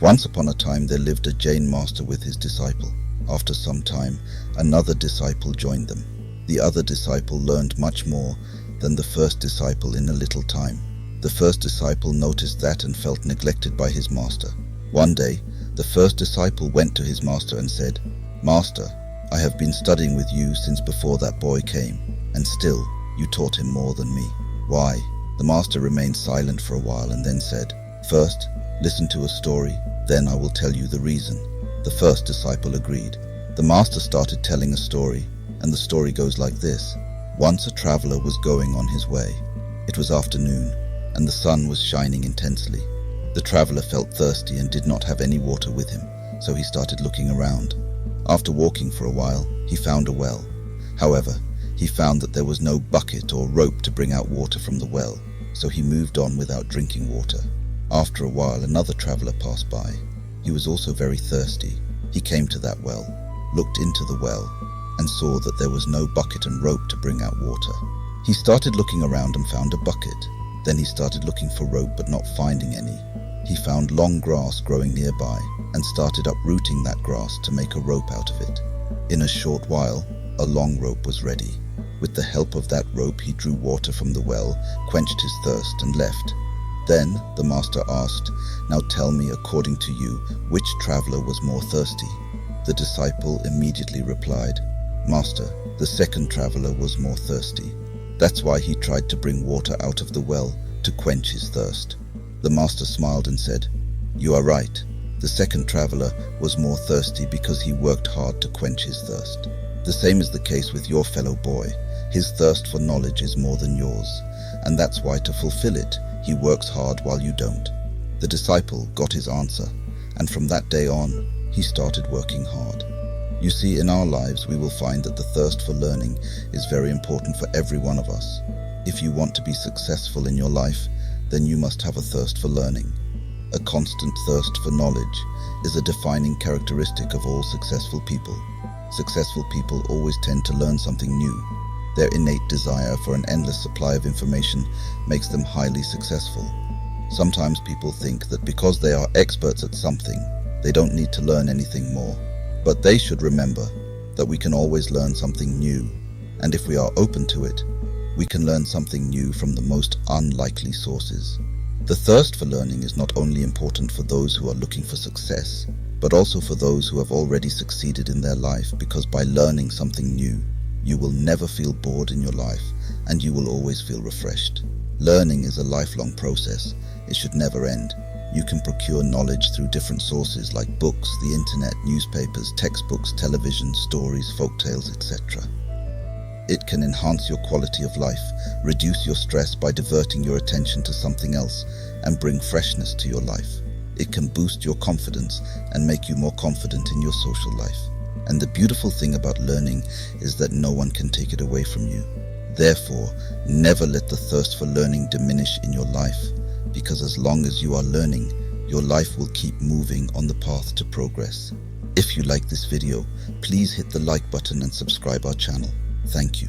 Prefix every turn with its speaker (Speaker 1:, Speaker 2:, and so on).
Speaker 1: Once upon a time there lived a Jain master with his disciple. After some time, another disciple joined them. The other disciple learned much more than the first disciple in a little time. The first disciple noticed that and felt neglected by his master. One day, the first disciple went to his master and said, "Master, I have been studying with you since before that boy came, and still you taught him more than me. Why?" The master remained silent for a while and then said, "First, listen to a story, then I will tell you the reason." The first disciple agreed. The master started telling a story, and the story goes like this. Once a traveler was going on his way. It was afternoon, and the sun was shining intensely. The traveler felt thirsty and did not have any water with him, so he started looking around. After walking for a while, he found a well. However, he found that there was no bucket or rope to bring out water from the well, so he moved on without drinking water. After a while, another traveler passed by. He was also very thirsty. He came to that well, looked into the well, and saw that there was no bucket and rope to bring out water. He started looking around and found a bucket. Then he started looking for rope but not finding any. He found long grass growing nearby and started uprooting that grass to make a rope out of it. In a short while, a long rope was ready. With the help of that rope, he drew water from the well, quenched his thirst, and left. Then the master asked, "Now tell me, according to you, which traveler was more thirsty?" The disciple immediately replied, "Master, the second traveler was more thirsty. That's why he tried to bring water out of the well to quench his thirst." The master smiled and said, "You are right. The second traveler was more thirsty because he worked hard to quench his thirst. The same is the case with your fellow boy. His thirst for knowledge is more than yours, and that's why to fulfill it, he works hard while you don't." The disciple got his answer, and from that day on, he started working hard. You see, in our lives, we will find that the thirst for learning is very important for every one of us. If you want to be successful in your life, then you must have a thirst for learning. A constant thirst for knowledge is a defining characteristic of all successful people. Successful people always tend to learn something new. Their innate desire for an endless supply of information makes them highly successful. Sometimes people think that because they are experts at something, they don't need to learn anything more. But they should remember that we can always learn something new, and if we are open to it, we can learn something new from the most unlikely sources. The thirst for learning is not only important for those who are looking for success, but also for those who have already succeeded in their life, because by learning something new, you will never feel bored in your life and you will always feel refreshed. Learning is a lifelong process. It should never end. You can procure knowledge through different sources like books, the internet, newspapers, textbooks, television, stories, folktales, etc. It can enhance your quality of life, reduce your stress by diverting your attention to something else, and bring freshness to your life. It can boost your confidence and make you more confident in your social life. And the beautiful thing about learning is that no one can take it away from you. Therefore, never let the thirst for learning diminish in your life, because as long as you are learning, your life will keep moving on the path to progress. If you like this video, please hit the like button and subscribe our channel. Thank you.